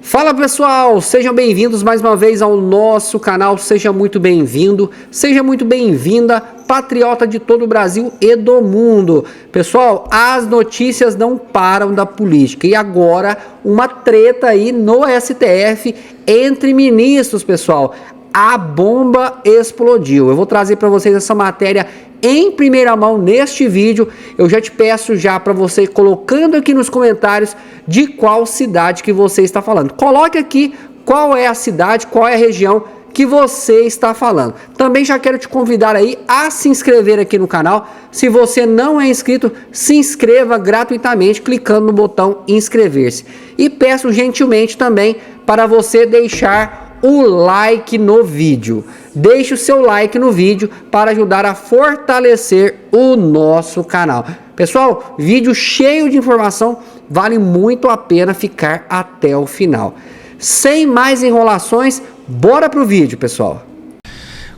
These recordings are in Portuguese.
Fala pessoal, sejam bem-vindos mais uma vez ao nosso canal, seja muito bem-vindo, seja muito bem-vinda, patriota de todo o Brasil e do mundo. Pessoal, as notícias não param da política e agora uma treta aí no STF entre ministros, pessoal. A bomba explodiu. Eu vou trazer para vocês essa matéria em primeira mão neste vídeo. Eu já te peço já para você colocando aqui nos comentários de qual cidade que você está falando. Coloque aqui qual é a cidade, qual é a região que você está falando. Também já quero te convidar aí a se inscrever aqui no canal. Se você não é inscrito, se inscreva gratuitamente clicando no botão inscrever-se. E peço gentilmente também para você deixar o like no vídeo. Deixe o seu like no vídeo para ajudar a fortalecer o nosso canal. Pessoal, vídeo cheio de informação, vale muito a pena ficar até o final. Sem mais enrolações, bora pro vídeo, pessoal.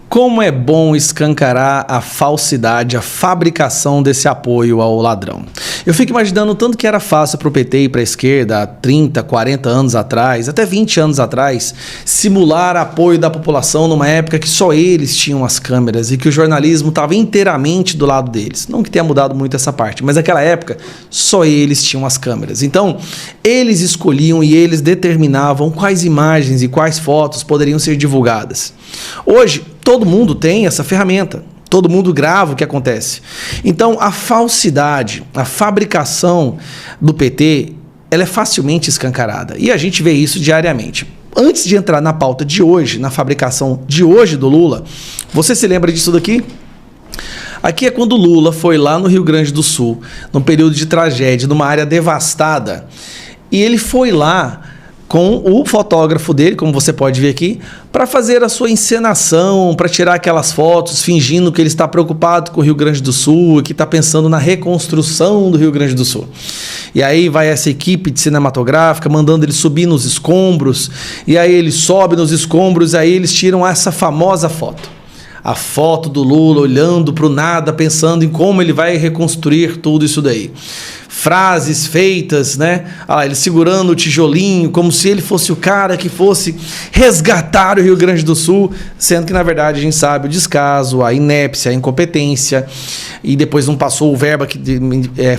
Como é bom escancarar a falsidade, a fabricação desse apoio ao ladrão. Eu fico imaginando o tanto que era fácil para o PT e para a esquerda há 30, 40 anos atrás, até 20 anos atrás, simular apoio da população numa época que só eles tinham as câmeras e que o jornalismo estava inteiramente do lado deles. Não que tenha mudado muito essa parte, mas naquela época só eles tinham as câmeras. Então, eles escolhiam e eles determinavam quais imagens e quais fotos poderiam ser divulgadas. Hoje, todo mundo tem essa ferramenta. Todo mundo grava o que acontece. Então, a falsidade, a fabricação do PT, ela é facilmente escancarada. E a gente vê isso diariamente. Antes de entrar na pauta de hoje, na fabricação de hoje do Lula, você se lembra disso daqui? Aqui é quando o Lula foi lá no Rio Grande do Sul, num período de tragédia, numa área devastada. E ele foi lá com o fotógrafo dele, como você pode ver aqui, para fazer a sua encenação, para tirar aquelas fotos, fingindo que ele está preocupado com o Rio Grande do Sul, que está pensando na reconstrução do Rio Grande do Sul. E aí vai essa equipe de cinematográfica, mandando ele subir nos escombros, e aí ele sobe nos escombros, aí eles tiram essa famosa foto. A foto do Lula olhando para o nada, pensando em como ele vai reconstruir tudo isso daí. Frases feitas, né? Ele segurando o tijolinho, como se ele fosse o cara que fosse resgatar o Rio Grande do Sul, sendo que, na verdade, a gente sabe o descaso, a inépcia, a incompetência, e depois não passou o verba que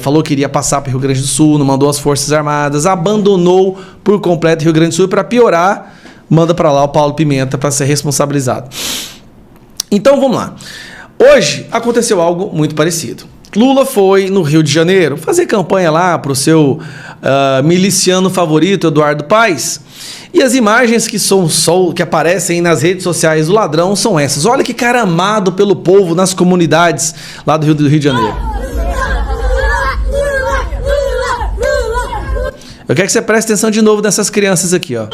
falou que iria passar para o Rio Grande do Sul, não mandou as Forças Armadas, abandonou por completo o Rio Grande do Sul, e para piorar, manda para lá o Paulo Pimenta para ser responsabilizado. Então, vamos lá. Hoje aconteceu algo muito parecido. Lula foi no Rio de Janeiro fazer campanha lá para o seu miliciano favorito, Eduardo Paes. E as imagens que aparecem nas redes sociais do ladrão são essas. Olha que cara amado pelo povo nas comunidades lá do Rio de Janeiro. Eu quero que você preste atenção de novo nessas crianças aqui, ó.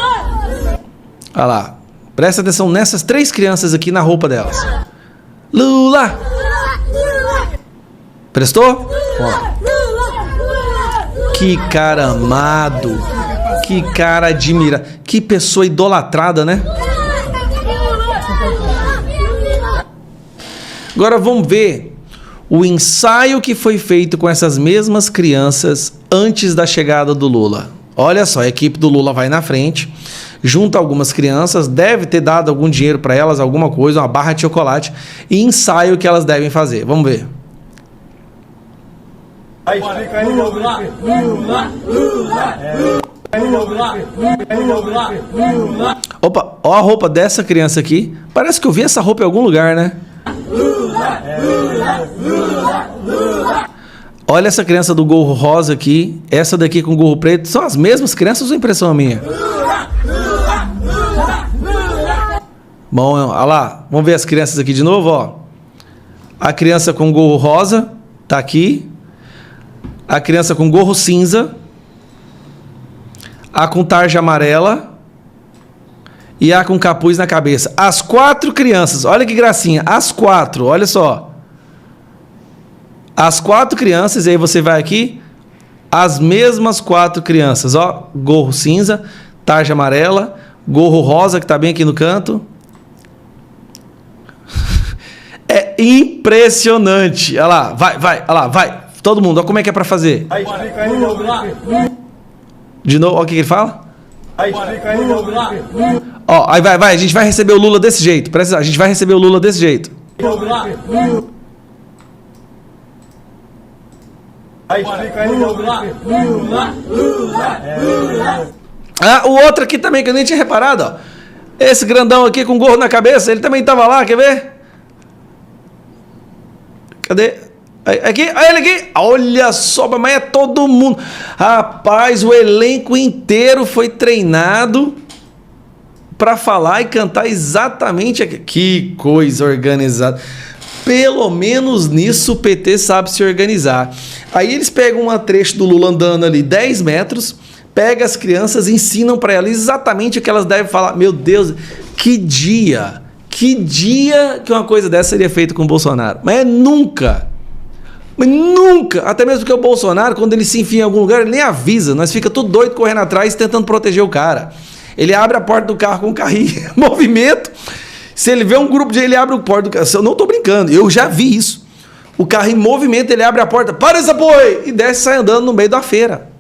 Olha lá. Presta atenção nessas 3 crianças aqui na roupa delas. Lula! Prestou? Ó. Que cara amado. Que cara admira. Que pessoa idolatrada, né? Agora vamos ver o ensaio que foi feito com essas mesmas crianças antes da chegada do Lula. Olha só, a equipe do Lula vai na frente, junta algumas crianças, deve ter dado algum dinheiro para elas, alguma coisa, uma barra de chocolate, e ensaio o que elas devem fazer. Vamos ver. Lula, Lula, Lula. Opa, ó a roupa dessa criança aqui. Parece que eu vi essa roupa em algum lugar, né? Olha essa criança do gorro rosa aqui, essa daqui com gorro preto. São as mesmas crianças ou é impressão minha? Bom, olha lá. Vamos ver as crianças aqui de novo, ó. A criança com gorro rosa tá aqui. A criança com gorro cinza. A com tarja amarela. E a com capuz na cabeça. As 4 crianças. Olha que gracinha. As 4. Olha só. As 4 crianças. E aí você vai aqui. As mesmas 4 crianças. Ó. Gorro cinza. Tarja amarela. Gorro rosa que tá bem aqui no canto. É impressionante. Olha lá. Vai. Olha lá. Vai. Todo mundo, olha como é que é pra fazer. De novo, olha o que ele fala. Aí explica aí, Lula. Ó, aí vai, a gente vai receber o Lula desse jeito. Presta atenção, a gente vai receber o Lula desse jeito. Lula. Aí explica aí, Lula. Ah, o outro aqui também, que eu nem tinha reparado, ó. Esse grandão aqui com gorro na cabeça, ele também tava lá, quer ver? Cadê? Aqui, aí ele aqui. Olha só, mas é todo mundo. Rapaz, o elenco inteiro foi treinado para falar e cantar exatamente aqui. Que coisa organizada. Pelo menos nisso o PT sabe se organizar. Aí eles pegam um trecho do Lula andando ali 10 metros, pega as crianças e ensinam para elas exatamente o que elas devem falar. Meu Deus, que dia que uma coisa dessa seria feita com o Bolsonaro. Mas nunca, até mesmo porque o Bolsonaro, quando ele se enfia em algum lugar, ele nem avisa, nós fica tudo doido correndo atrás, tentando proteger o cara. Ele abre a porta do carro com o carrinho em movimento, se ele vê um grupo de ele abre a porta do carro, eu não tô brincando, eu já vi isso. O carro em movimento, ele abre a porta, para essa porra aí, e desce e sai andando no meio da feira.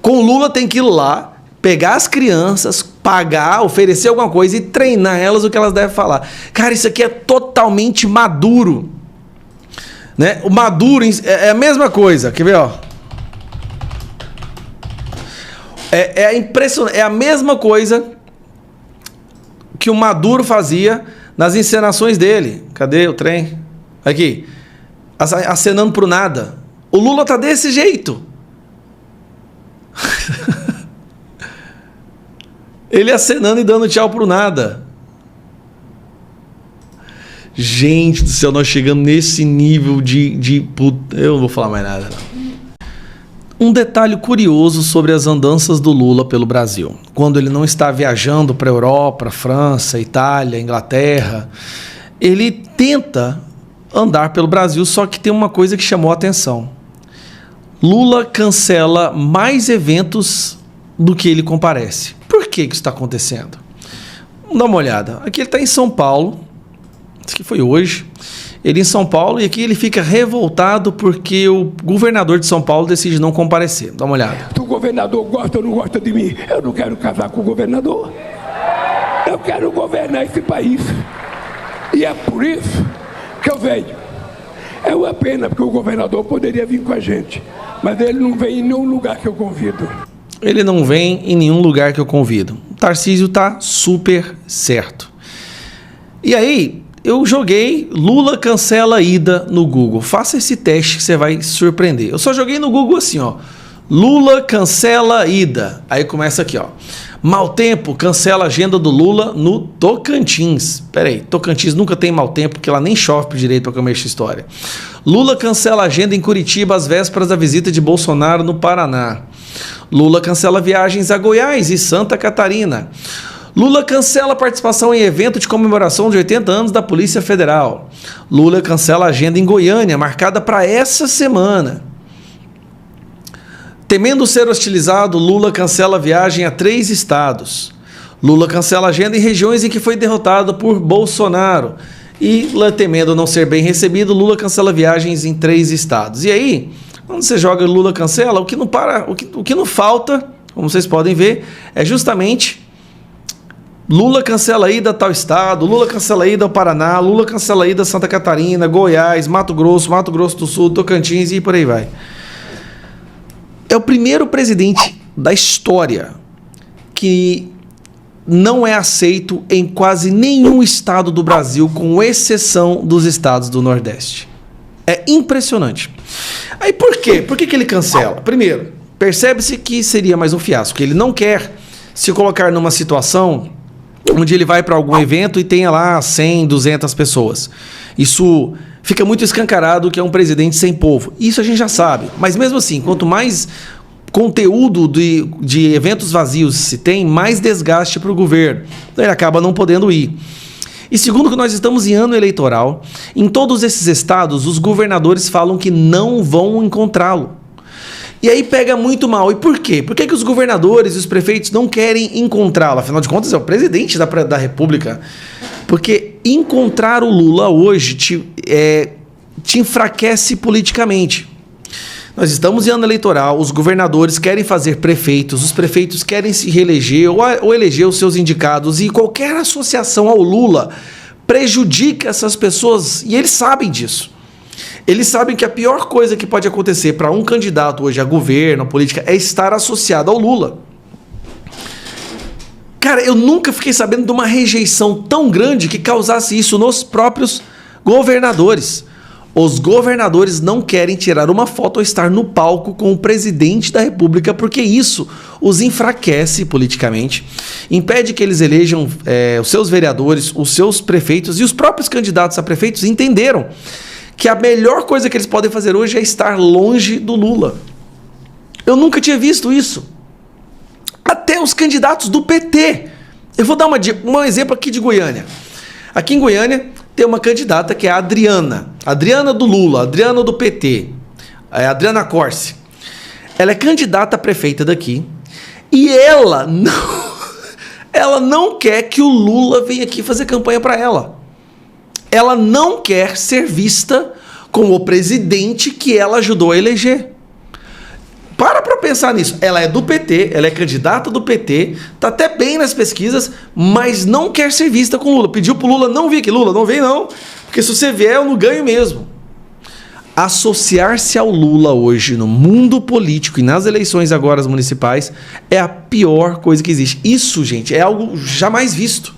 Com o Lula tem que ir lá, pegar as crianças, pagar, oferecer alguma coisa e treinar elas o que elas devem falar. Cara, isso aqui é totalmente maduro. Né? O Maduro é a mesma coisa, quer ver, ó? É impressionante, é a mesma coisa que o Maduro fazia nas encenações dele. Cadê o trem? Aqui, acenando pro nada. O Lula tá desse jeito. Ele acenando e dando tchau pro nada. Gente do céu, nós chegamos nesse nível de eu não vou falar mais nada, não. Um detalhe curioso sobre as andanças do Lula pelo Brasil. Quando ele não está viajando para a Europa, França, Itália, Inglaterra, ele tenta andar pelo Brasil, só que tem uma coisa que chamou a atenção. Lula cancela mais eventos do que ele comparece. Por que isso está acontecendo? Vamos dar uma olhada. Aqui ele está em São Paulo. Isso aqui foi hoje. Ele em São Paulo, e aqui ele fica revoltado porque o governador de São Paulo decide não comparecer. Dá uma olhada. O governador gosta ou não gosta de mim? Eu não quero casar com o governador. Eu quero governar esse país. E é por isso que eu venho. É uma pena, porque o governador poderia vir com a gente, mas ele não vem em nenhum lugar que eu convido. Ele não vem em nenhum lugar que eu convido. O Tarcísio tá super certo. E aí, eu joguei Lula cancela ida no Google. Faça esse teste que você vai se surpreender. Eu só joguei no Google assim, ó. Lula cancela ida. Aí começa aqui, ó. Mau tempo cancela a agenda do Lula no Tocantins. Pera aí, Tocantins nunca tem mau tempo, porque lá nem chove por direito para comer essa história. Lula cancela a agenda em Curitiba às vésperas da visita de Bolsonaro no Paraná. Lula cancela viagens a Goiás e Santa Catarina. Lula cancela a participação em evento de comemoração de 80 anos da Polícia Federal. Lula cancela a agenda em Goiânia, marcada para essa semana. Temendo ser hostilizado, Lula cancela a viagem a 3 estados. Lula cancela a agenda em regiões em que foi derrotado por Bolsonaro. E, temendo não ser bem recebido, Lula cancela viagens em 3 estados. E aí, quando você joga Lula cancela, o que não falta, como vocês podem ver, é justamente Lula cancela a ida a tal estado, Lula cancela a ida ao Paraná, Lula cancela a ida a Santa Catarina, Goiás, Mato Grosso do Sul, Tocantins e por aí vai. É o primeiro presidente da história que não é aceito em quase nenhum estado do Brasil, com exceção dos estados do Nordeste. É impressionante. Aí por quê? Por que ele cancela? Primeiro, percebe-se que seria mais um fiasco, que ele não quer se colocar numa situação onde ele vai para algum evento e tenha lá 100, 200 pessoas. Isso fica muito escancarado que é um presidente sem povo. Isso a gente já sabe. Mas mesmo assim, quanto mais conteúdo de eventos vazios se tem, mais desgaste para o governo. Então ele acaba não podendo ir. E segundo que nós estamos em ano eleitoral, em todos esses estados, os governadores falam que não vão encontrá-lo. E aí pega muito mal. E por quê? Por que os governadores e os prefeitos não querem encontrá-lo? Afinal de contas, é o presidente da República. Porque encontrar o Lula hoje te enfraquece politicamente. Nós estamos em ano eleitoral, os governadores querem fazer prefeitos, os prefeitos querem se reeleger ou eleger os seus indicados, e qualquer associação ao Lula prejudica essas pessoas, e eles sabem disso. Eles sabem que a pior coisa que pode acontecer para um candidato hoje a governo, a política, é estar associado ao Lula. Cara, eu nunca fiquei sabendo de uma rejeição tão grande que causasse isso nos próprios governadores. Os governadores não querem tirar uma foto ou estar no palco com o presidente da República, porque isso os enfraquece politicamente, impede que eles elejam os seus vereadores, os seus prefeitos, e os próprios candidatos a prefeitos entenderam que a melhor coisa que eles podem fazer hoje é estar longe do Lula. Eu nunca tinha visto isso. Até os candidatos do PT. Eu vou dar um exemplo aqui de Goiânia. Aqui em Goiânia tem uma candidata que é a Adriana. Adriana do Lula, Adriana do PT. Adriana Corsi. Ela é candidata a prefeita daqui. E ela não quer que o Lula venha aqui fazer campanha para ela. Ela não quer ser vista como o presidente que ela ajudou a eleger. Para pensar nisso. Ela é do PT, ela é candidata do PT, tá até bem nas pesquisas, mas não quer ser vista com Lula. Pediu pro Lula não vir aqui. Lula, não vem não, porque se você vier eu não ganho mesmo. Associar-se ao Lula hoje no mundo político e nas eleições agora as municipais é a pior coisa que existe. Isso, gente, é algo jamais visto.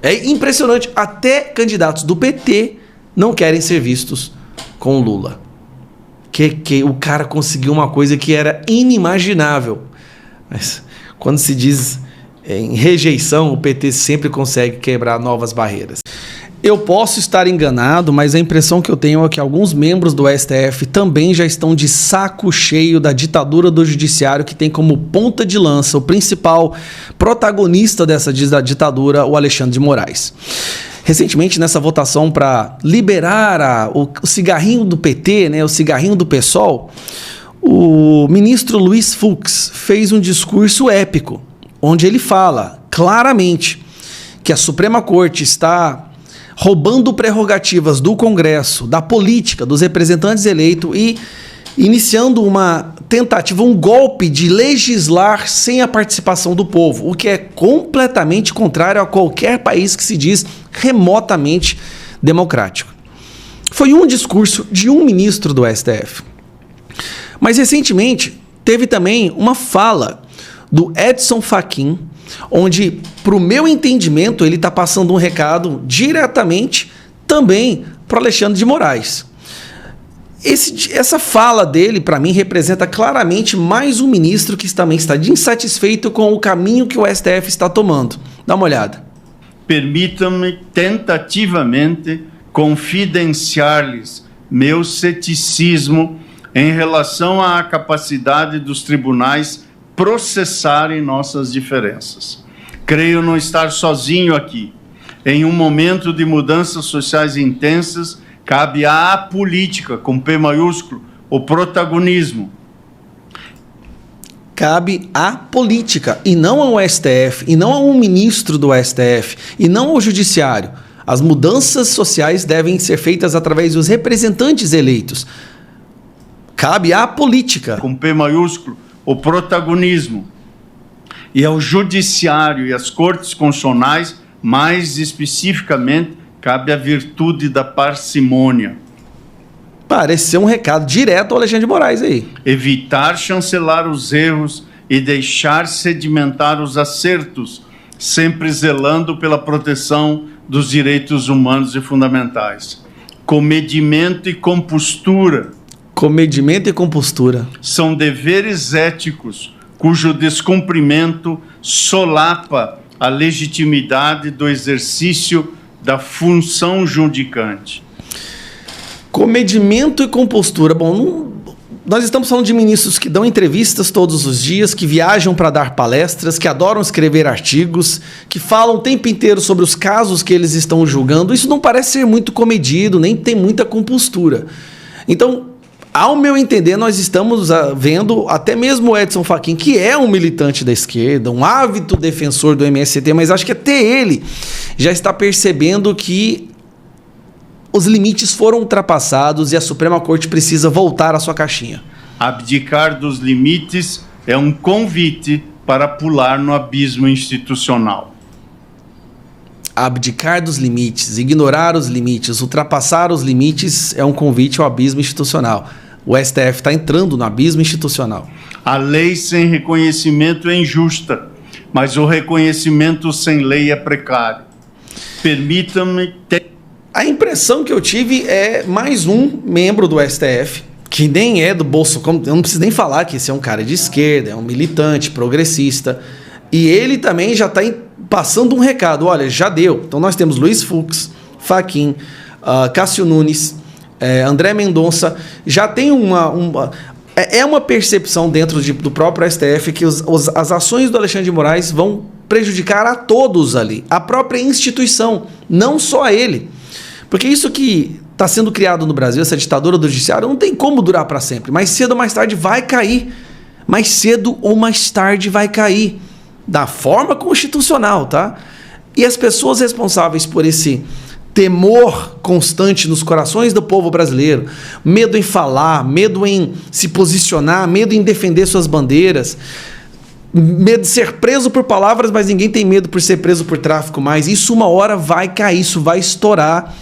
É impressionante. Até candidatos do PT não querem ser vistos com o Lula. Que o cara conseguiu uma coisa que era inimaginável. Mas quando se diz em rejeição, o PT sempre consegue quebrar novas barreiras. Eu posso estar enganado, mas a impressão que eu tenho é que alguns membros do STF também já estão de saco cheio da ditadura do judiciário, que tem como ponta de lança o principal protagonista dessa ditadura, o Alexandre de Moraes. Recentemente, nessa votação para liberar o cigarrinho do PT, né, o cigarrinho do PSOL, o ministro Luiz Fux fez um discurso épico, onde ele fala claramente que a Suprema Corte está roubando prerrogativas do Congresso, da política, dos representantes eleitos e iniciando uma tentativa, um golpe de legislar sem a participação do povo, o que é completamente contrário a qualquer país que se diz remotamente democrático. Foi um discurso de um ministro do STF. Mas recentemente teve também uma fala do Edson Fachin, onde, para o meu entendimento, ele está passando um recado diretamente também para Alexandre de Moraes. Essa fala dele, para mim, representa claramente mais um ministro que também está insatisfeito com o caminho que o STF está tomando. Dá uma olhada. Permitam-me tentativamente confidenciar-lhes meu ceticismo em relação à capacidade dos tribunais processarem nossas diferenças. Creio não estar sozinho aqui. Em um momento de mudanças sociais intensas, cabe à política, com P maiúsculo, o protagonismo. Cabe à política, e não ao STF, e não a um ministro do STF, e não ao judiciário. As mudanças sociais devem ser feitas através dos representantes eleitos. Cabe à política. Com P maiúsculo, o protagonismo. E ao judiciário e às cortes constitucionais, mais especificamente, cabe a virtude da parcimônia. Parece ser um recado direto ao Alexandre de Moraes aí. Evitar chancelar os erros e deixar sedimentar os acertos, sempre zelando pela proteção dos direitos humanos e fundamentais. Comedimento e compostura. Comedimento e compostura. São deveres éticos cujo descumprimento solapa a legitimidade do exercício da função judicante. Comedimento e compostura. Bom, nós estamos falando de ministros que dão entrevistas todos os dias, que viajam para dar palestras, que adoram escrever artigos, que falam o tempo inteiro sobre os casos que eles estão julgando. Isso não parece ser muito comedido, nem tem muita compostura. Então, ao meu entender, nós estamos vendo até mesmo o Edson Fachin, que é um militante da esquerda, um ávido defensor do MST, mas acho que até ele já está percebendo que os limites foram ultrapassados e a Suprema Corte precisa voltar à sua caixinha. Abdicar dos limites é um convite para pular no abismo institucional. Abdicar dos limites, ignorar os limites, ultrapassar os limites é um convite ao abismo institucional. O STF está entrando no abismo institucional. A lei sem reconhecimento é injusta, mas o reconhecimento sem lei é precário. Permita-me ter... A impressão que eu tive é mais um membro do STF, que nem é do Bolsonaro, eu não preciso nem falar que esse é um cara de esquerda, é um militante, progressista, e ele também já está passando um recado, olha, já deu. Então nós temos Luiz Fux, Fachin, Cássio Nunes, André Mendonça, já tem uma percepção dentro do próprio STF que as ações do Alexandre de Moraes vão prejudicar a todos ali, a própria instituição, não só a ele. Porque isso que está sendo criado no Brasil, essa ditadura do judiciário, não tem como durar para sempre. Mais cedo ou mais tarde vai cair. Mais cedo ou mais tarde vai cair. Da forma constitucional, tá? E as pessoas responsáveis por esse temor constante nos corações do povo brasileiro, medo em falar, medo em se posicionar, medo em defender suas bandeiras, medo de ser preso por palavras, mas ninguém tem medo por ser preso por tráfico mais. Isso uma hora vai cair, isso vai estourar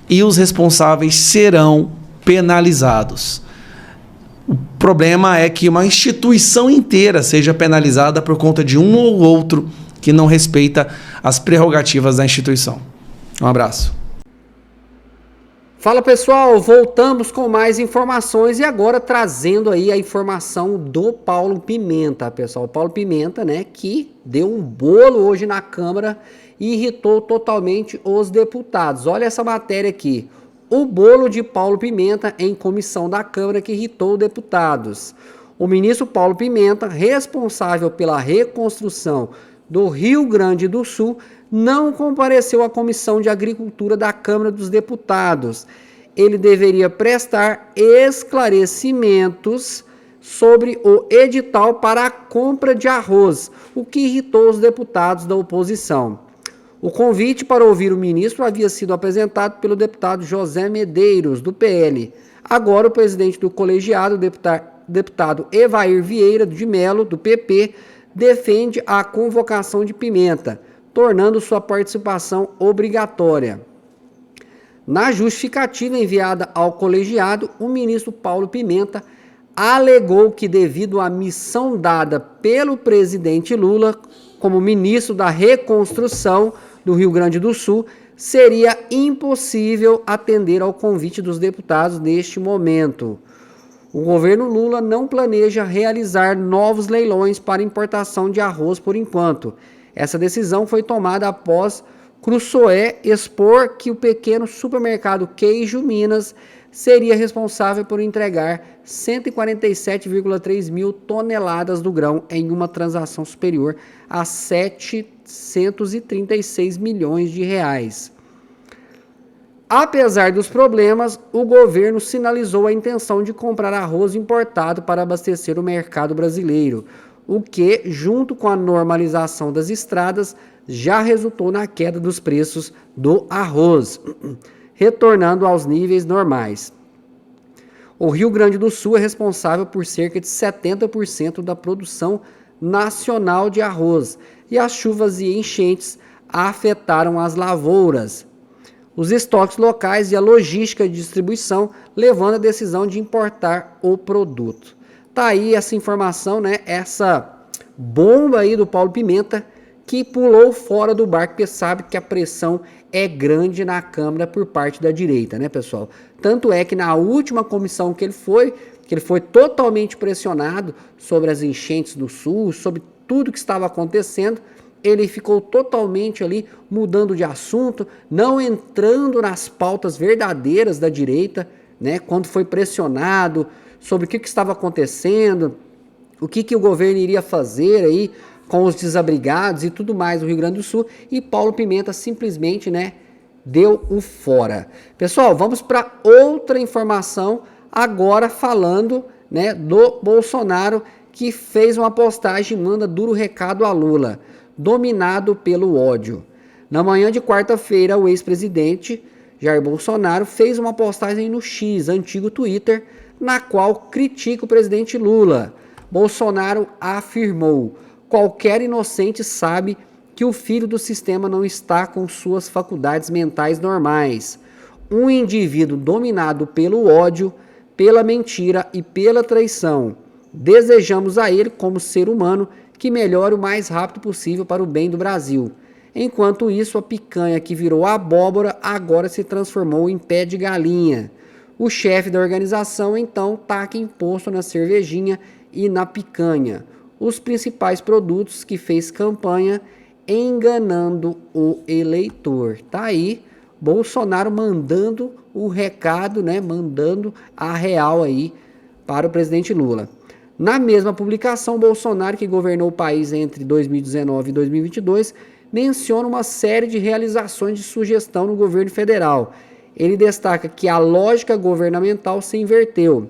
e os responsáveis serão penalizados. O problema é que uma instituição inteira seja penalizada por conta de um ou outro que não respeita as prerrogativas da instituição. Um abraço. Fala pessoal, voltamos com mais informações e agora trazendo aí a informação do Paulo Pimenta, pessoal. O Paulo Pimenta, né, que deu um bolo hoje na Câmara e irritou totalmente os deputados. Olha essa matéria aqui. O bolo de Paulo Pimenta em comissão da Câmara que irritou deputados. O ministro Paulo Pimenta, responsável pela reconstrução do Rio Grande do Sul, não compareceu à Comissão de Agricultura da Câmara dos Deputados. Ele deveria prestar esclarecimentos sobre o edital para a compra de arroz, o que irritou os deputados da oposição. O convite para ouvir o ministro havia sido apresentado pelo deputado José Medeiros, do PL. Agora, o presidente do colegiado, deputado Evair Vieira de Mello, do PP, defende a convocação de Pimenta, tornando sua participação obrigatória. Na justificativa enviada ao colegiado, o ministro Paulo Pimenta alegou que, devido à missão dada pelo presidente Lula como ministro da Reconstrução do Rio Grande do Sul, seria impossível atender ao convite dos deputados neste momento. O governo Lula não planeja realizar novos leilões para importação de arroz por enquanto. Essa decisão foi tomada após Cruzoé expor que o pequeno supermercado Queijo Minas seria responsável por entregar 147,3 mil toneladas do grão em uma transação superior a 736 milhões de reais. Apesar dos problemas, o governo sinalizou a intenção de comprar arroz importado para abastecer o mercado brasileiro, o que, junto com a normalização das estradas, já resultou na queda dos preços do arroz, retornando aos níveis normais. O Rio Grande do Sul é responsável por cerca de 70% da produção nacional de arroz, e as chuvas e enchentes afetaram as lavouras, os estoques locais e a logística de distribuição, levando à decisão de importar o produto. Tá aí essa informação, né? Essa bomba aí do Paulo Pimenta, que pulou fora do barco, porque sabe que a pressão é grande na Câmara por parte da direita, né, pessoal? Tanto é que na última comissão que ele foi totalmente pressionado sobre as enchentes do Sul, sobre tudo que estava acontecendo, ele ficou totalmente ali mudando de assunto, não entrando nas pautas verdadeiras da direita, né? Quando foi pressionado sobre o que estava acontecendo, o que o governo iria fazer aí com os desabrigados e tudo mais no Rio Grande do Sul, e Paulo Pimenta simplesmente, né, deu o fora. Pessoal, vamos para outra informação, agora falando, né, do Bolsonaro, que fez uma postagem e manda duro recado a Lula, dominado pelo ódio. Na manhã de quarta-feira, o ex-presidente Jair Bolsonaro fez uma postagem no X, antigo Twitter, na qual critica o presidente Lula. Bolsonaro afirmou: qualquer inocente sabe que o filho do sistema não está com suas faculdades mentais normais. Um indivíduo dominado pelo ódio, pela mentira e pela traição. Desejamos a ele, como ser humano, que melhore o mais rápido possível para o bem do Brasil. Enquanto isso, a picanha que virou abóbora agora se transformou em pé de galinha. O chefe da organização, então, taca imposto na cervejinha e na picanha, os principais produtos que fez campanha enganando o eleitor. Tá aí Bolsonaro mandando o recado, né, mandando a real aí para o presidente Lula. Na mesma publicação, Bolsonaro, que governou o país entre 2019 e 2022, menciona uma série de realizações de sugestão no governo federal. Ele destaca que a lógica governamental se inverteu.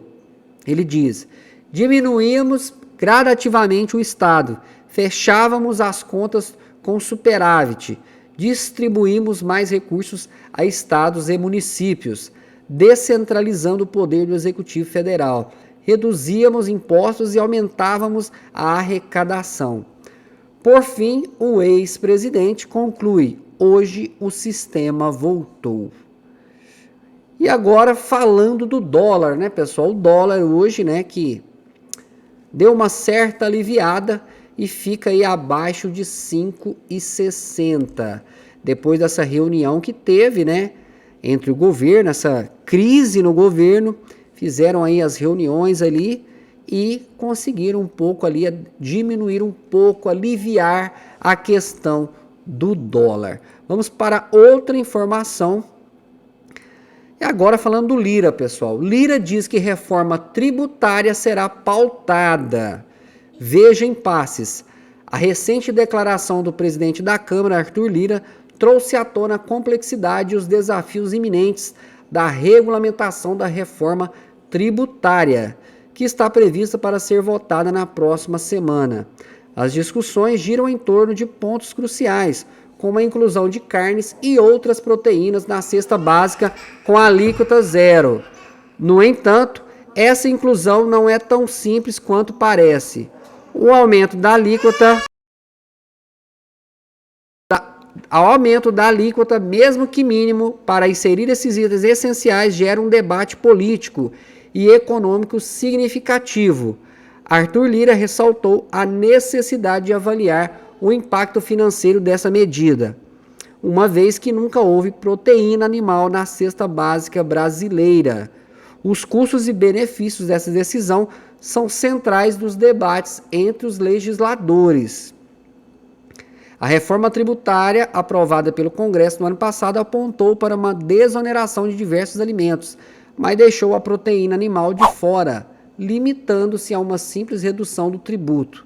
Ele diz: diminuímos gradativamente o Estado, fechávamos as contas com superávit, distribuímos mais recursos a estados e municípios, descentralizando o poder do Executivo Federal, reduzíamos impostos e aumentávamos a arrecadação. Por fim, o ex-presidente conclui: hoje o sistema voltou. E agora falando do dólar, né, pessoal? O dólar hoje, né, que deu uma certa aliviada e fica aí abaixo de 5,60. Depois dessa reunião que teve, né, entre o governo, essa crise no governo, fizeram aí as reuniões ali e conseguiram um pouco ali diminuir um pouco, aliviar a questão do dólar. Vamos para outra informação. E agora falando do Lira, pessoal. Lira diz que reforma tributária será pautada. Veja impasses. A recente declaração do presidente da Câmara, Arthur Lira, trouxe à tona a complexidade e os desafios iminentes da regulamentação da reforma tributária, que está prevista para ser votada na próxima semana. As discussões giram em torno de pontos cruciais, como a inclusão de carnes e outras proteínas na cesta básica com alíquota zero. No entanto, essa inclusão não é tão simples quanto parece. O aumento da alíquota, mesmo que mínimo, para inserir esses itens essenciais, gera um debate político e econômico significativo. Arthur Lira ressaltou a necessidade de avaliar o impacto financeiro dessa medida, uma vez que nunca houve proteína animal na cesta básica brasileira. Os custos e benefícios dessa decisão são centrais dos debates entre os legisladores. A reforma tributária aprovada pelo Congresso no ano passado apontou para uma desoneração de diversos alimentos, mas deixou a proteína animal de fora, limitando-se a uma simples redução do tributo.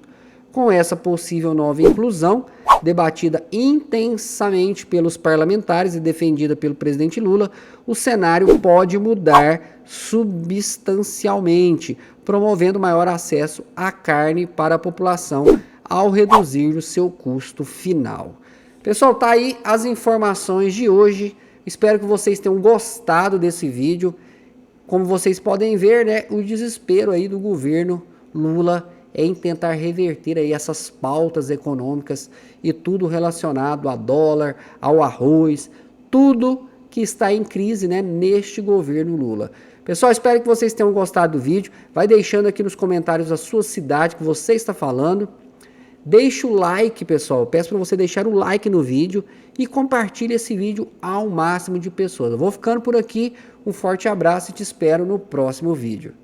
Com essa possível nova inclusão, debatida intensamente pelos parlamentares e defendida pelo presidente Lula, o cenário pode mudar substancialmente, promovendo maior acesso à carne para a população ao reduzir o seu custo final. Pessoal, tá aí as informações de hoje. Espero que vocês tenham gostado desse vídeo. Como vocês podem ver, né, o desespero aí do governo Lula em tentar reverter aí essas pautas econômicas e tudo relacionado a dólar, ao arroz, tudo que está em crise, né, neste governo Lula. Pessoal, espero que vocês tenham gostado do vídeo. Vai deixando aqui nos comentários a sua cidade que você está falando. Deixa o like, pessoal. Peço para você deixar o like no vídeo e compartilhe esse vídeo ao máximo de pessoas. Eu vou ficando por aqui. Um forte abraço e te espero no próximo vídeo.